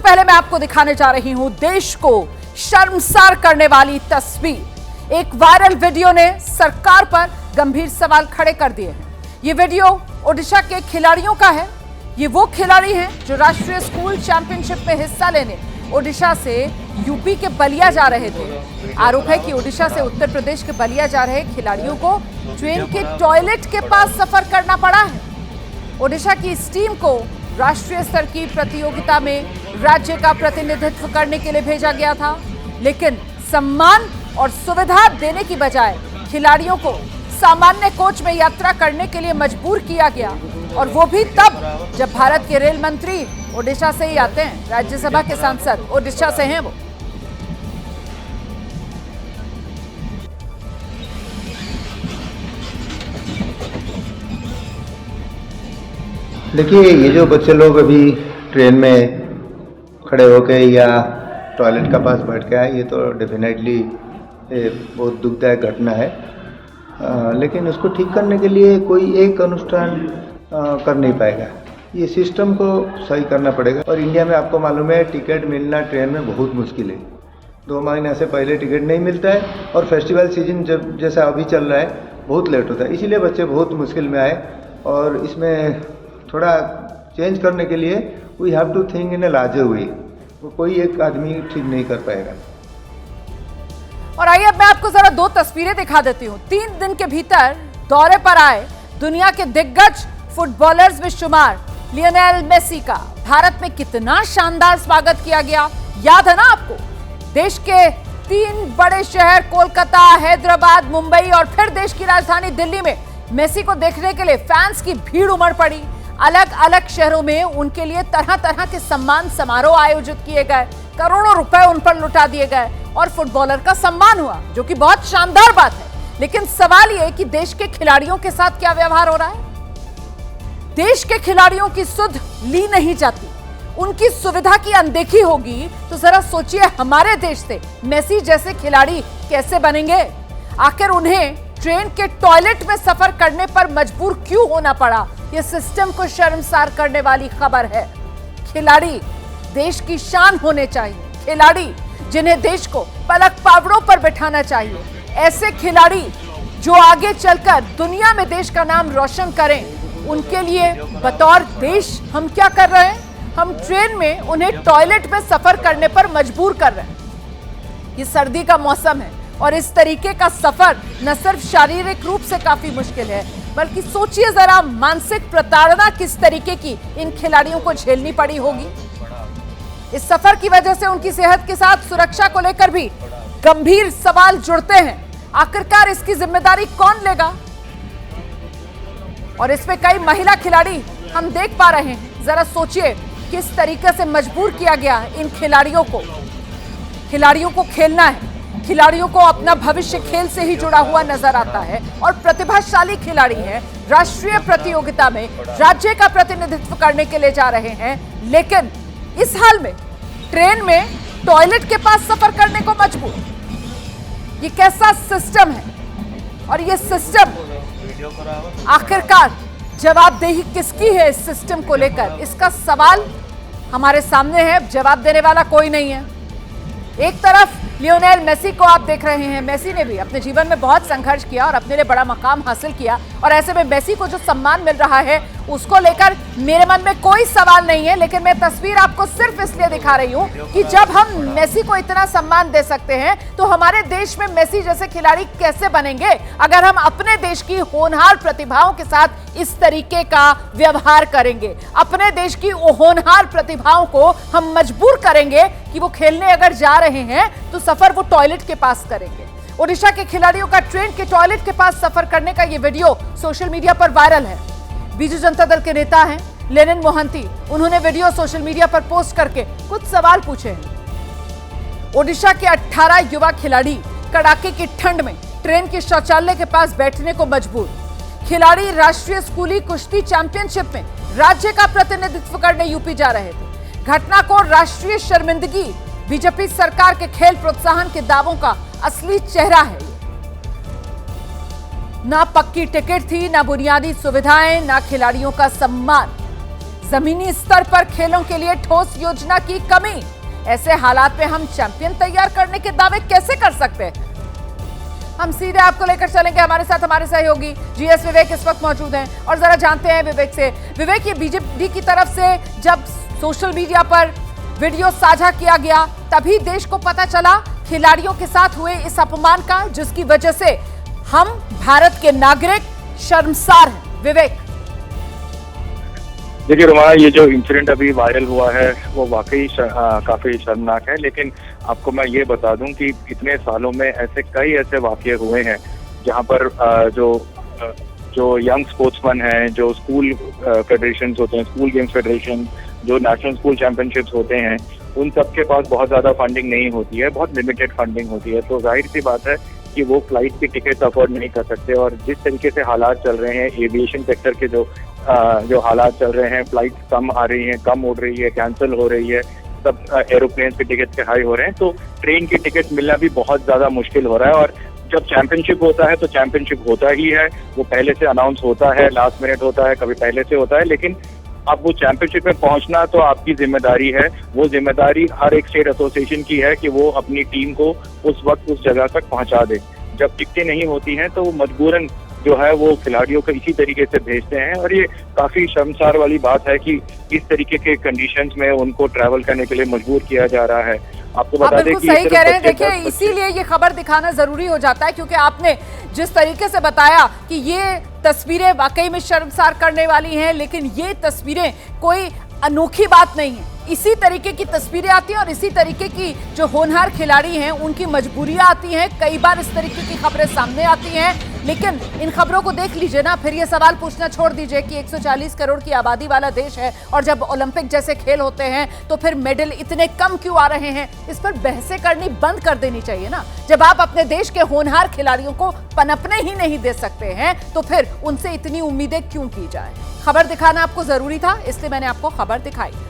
पहले मैं आपको दिखाने जा रही हूं देश को शर्मसार करने वाली तस्वीर। एक वायरल वीडियो ने सरकार पर गंभीर सवाल खड़े कर दिए हैं। ये वीडियो ओडिशा के खिलाड़ियों का है। ये वो खिलाड़ी हैं जो राष्ट्रीय स्कूल चैंपियनशिप में हिस्सा लेने ओडिशा से यूपी के बलिया जा रहे थे। आरोप है कि ओडिशा से उत्तर प्रदेश के बलिया जा रहे खिलाड़ियों को ट्रेन के टॉयलेट के पास सफर करना पड़ा है। ओडिशा की इस टीम को राष्ट्रीय स्तर की प्रतियोगिता में राज्य का प्रतिनिधित्व करने के लिए भेजा गया था, लेकिन सम्मान और सुविधा देने की बजाय खिलाड़ियों को सामान्य कोच में यात्रा करने के लिए मजबूर किया गया, और वो भी तब जब भारत के रेल मंत्री ओडिशा से ही आते हैं। राज्यसभा के सांसद ओडिशा से हैं वो। देखिए, ये जो बच्चे लोग अभी ट्रेन में खड़े होके या टॉयलेट का पास बैठ के आए, ये तो डेफिनेटली बहुत दुखदायक घटना है। लेकिन उसको ठीक करने के लिए कोई एक अनुष्ठान कर नहीं पाएगा। ये सिस्टम को सही करना पड़ेगा। और इंडिया में आपको मालूम है, टिकट मिलना ट्रेन में बहुत मुश्किल है। 2 महीने से पहले टिकट नहीं मिलता है, और फेस्टिवल सीजन जब जैसा अभी चल रहा है बहुत लेट होता है। इसीलिए बच्चे बहुत मुश्किल में आए, और इसमें थोड़ा चेंज करने के लिए we have to think in a larger way. कोई एक आदमी ठीक नहीं कर पाएगा। और आइए अब मैं आपको जरा 2 तस्वीरें दिखा देती हूँ। 3 दिन के भीतर दौरे पर आए दुनिया के दिग्गज फुटबॉलर्स में शुमार लियोनेल मेसी का भारत में कितना शानदार स्वागत किया गया, याद है ना आपको? देश के 3 बड़े शहर कोलकाता, हैदराबाद, मुंबई और फिर देश की राजधानी दिल्ली में मेसी को देखने के लिए फैंस की भीड़ उमड़ पड़ी। अलग अलग शहरों में उनके लिए तरह तरह के सम्मान समारोह आयोजित किए गए, करोड़ों रुपए उन पर लुटा दिए गए और फुटबॉलर का सम्मान हुआ, जो कि बहुत शानदार बात है। लेकिन सवाल यह कि देश के खिलाड़ियों के साथ क्या व्यवहार हो रहा है? देश के खिलाड़ियों की सुध ली नहीं जाती, उनकी सुविधा की अनदेखी होगी। तो जरा सोचिए, हमारे देश से मेसी जैसे खिलाड़ी कैसे बनेंगे? आखिर उन्हें ट्रेन के टॉयलेट में सफर करने पर मजबूर क्यों होना पड़ा? यह सिस्टम को शर्मसार करने वाली खबर है। खिलाड़ी देश की शान होने चाहिए, खिलाड़ी जिन्हें देश को पलक पावड़ों पर बिठाना चाहिए, ऐसे खिलाड़ी जो आगे चलकर दुनिया में देश का नाम रोशन करें। उनके लिए बतौर देश हम क्या कर रहे हैं? हम ट्रेन में उन्हें टॉयलेट में सफर करने पर मजबूर कर रहे हैं। ये सर्दी का मौसम है, और इस तरीके का सफर न सिर्फ शारीरिक रूप से काफी मुश्किल है, बल्कि सोचिए जरा मानसिक प्रताड़ना किस तरीके की इन खिलाड़ियों को झेलनी पड़ी होगी। इस सफर की वजह से उनकी सेहत के साथ सुरक्षा को लेकर भी गंभीर सवाल जुड़ते हैं। आखिरकार इसकी जिम्मेदारी कौन लेगा? और इसमें कई महिला खिलाड़ी हम देख पा रहे हैं। जरा सोचिए किस तरीके से मजबूर किया गया इन खिलाड़ियों को। खिलाड़ियों को खेलना है, खिलाड़ियों को अपना भविष्य खेल से ही जुड़ा हुआ नजर आता है, और प्रतिभाशाली खिलाड़ी हैं, राष्ट्रीय प्रतियोगिता में राज्य का प्रतिनिधित्व करने के लिए जा रहे हैं, लेकिन इस हाल में ट्रेन में टॉयलेट के पास सफर करने को मजबूर। ये कैसा सिस्टम है? और ये सिस्टम आखिरकार जवाबदेही किसकी है? इस सिस्टम को लेकर इसका सवाल हमारे सामने है, जवाब देने वाला कोई नहीं है। एक तरफ लियोनेल मेसी को आप देख रहे हैं। मेसी ने भी अपने जीवन में बहुत संघर्ष किया और अपने लिए बड़ा मकाम हासिल किया, और ऐसे में मेसी को जो सम्मान मिल रहा है उसको लेकर मेरे मन में कोई सवाल नहीं है। लेकिन मैं तस्वीर आपको सिर्फ इसलिए दिखा रही हूं कि जब हम मेसी को इतना सम्मान दे सकते हैं, तो हमारे देश में मेसी जैसे खिलाड़ी कैसे बनेंगे अगर हम अपने देश की होनहार प्रतिभाओं के साथ इस तरीके का व्यवहार करेंगे? अपने देश की होनहार प्रतिभाओं को हम मजबूर करेंगे कि वो खेलने अगर जा रहे हैं तो सफर वो टॉयलेट के पास करेंगे। ओडिशा के खिलाड़ियों का ट्रेन के टॉयलेट के पास सफर करने का ये वीडियो सोशल मीडिया पर वायरल है। बीजू जनता दल के नेता हैं लेनिन मोहंती, उन्होंने वीडियो सोशल मीडिया पर पोस्ट करके कुछ सवाल पूछे हैं। ओडिशा के 18 युवा खिलाड़ी कड़ाके की ठंड में ट्रेन के शौचालय के पास बैठने को मजबूर। खिलाड़ी राष्ट्रीय स्कूली कुश्ती चैंपियनशिप में राज्य का प्रतिनिधित्व करने यूपी जा रहे थे। घटना को राष्ट्रीय शर्मिंदगी, बीजेपी सरकार के खेल प्रोत्साहन के दावों का असली चेहरा है। ना पक्की टिकट थी, ना बुनियादी सुविधाएं, ना खिलाड़ियों का सम्मान। जमीनी स्तर पर खेलों के लिए ठोस योजना की कमी। ऐसे हालात में हम चैंपियन तैयार करने के दावे कैसे कर सकते हैं? हम सीधे आपको लेकर चलेंगे। हमारे साथ हमारे सहयोगी जीएस विवेक इस वक्त मौजूद हैं और जरा जानते हैं विवेक से। विवेक, ये बीजेपी की तरफ से जब सोशल मीडिया पर वीडियो साझा किया गया तभी देश को पता चला खिलाड़ियों के साथ हुए इस अपमान का, जिसकी वजह से हम भारत के नागरिक शर्मसार हैं। विवेक, देखिए रुमा, ये जो इंसिडेंट अभी वायरल हुआ है वो वाकई काफी शर्मनाक है। लेकिन आपको मैं ये बता दूं कि इतने सालों में ऐसे कई ऐसे वाकये हुए हैं जहां पर जो यंग स्पोर्ट्समैन हैं, जो स्कूल फेडरेशन होते हैं, स्कूल गेम्स फेडरेशन, जो नेशनल स्कूल चैंपियनशिप्स होते हैं, उन सब के पास बहुत ज्यादा फंडिंग नहीं होती है, बहुत लिमिटेड फंडिंग होती है। तो जाहिर सी बात है कि वो फ्लाइट की टिकट अफोर्ड नहीं कर सकते। और जिस तरीके से हालात चल रहे हैं, एविएशन सेक्टर के जो हालात चल रहे हैं, फ्लाइट कम आ रही हैं, कम उड़ रही है, कैंसिल हो रही है, सब एरोप्लेन के टिकट के हाई हो रहे हैं, तो ट्रेन की टिकट मिलना भी बहुत ज्यादा मुश्किल हो रहा है। और जब चैंपियनशिप होता है तो चैंपियनशिप होता ही है, वो पहले से अनाउंस होता है, लास्ट मिनट होता है, कभी पहले से होता है, लेकिन अब वो चैंपियनशिप में पहुंचना तो आपकी जिम्मेदारी है। वो जिम्मेदारी हर एक स्टेट एसोसिएशन की है कि वो अपनी टीम को उस वक्त उस जगह तक पहुंचा दे। जब टिकटें नहीं होती हैं तो वो मजबूरन जो है वो खिलाड़ियों को इसी तरीके से भेजते हैं। और ये काफी शर्मसार वाली बात है कि इस तरीके के कंडीशंस में उनको ट्रैवल करने के लिए मजबूर किया जा रहा है। आपको बता दें कि सही कह रहे हैं। देखिए, इसीलिए ये खबर दिखाना जरूरी हो जाता है, क्योंकि आपने जिस तरीके से बताया कि ये तस्वीरें वाकई में शर्मसार करने वाली हैं, लेकिन ये तस्वीरें कोई अनोखी बात नहीं है। इसी तरीके की तस्वीरें आती हैं और इसी तरीके की जो होनहार खिलाड़ी हैं उनकी मजबूरियां आती हैं। कई बार इस तरीके की खबरें सामने आती हैं, लेकिन इन खबरों को देख लीजिए ना, फिर ये सवाल पूछना छोड़ दीजिए कि 140 करोड़ की आबादी वाला देश है और जब ओलंपिक जैसे खेल होते हैं तो फिर मेडल इतने कम क्यों आ रहे हैं? इस पर बहसें करनी बंद कर देनी चाहिए ना। जब आप अपने देश के होनहार खिलाड़ियों को पनपने ही नहीं दे सकते हैं तो फिर उनसे इतनी उम्मीदें क्यों की जाए? खबर दिखाना आपको जरूरी था, इसलिए मैंने आपको खबर दिखाई।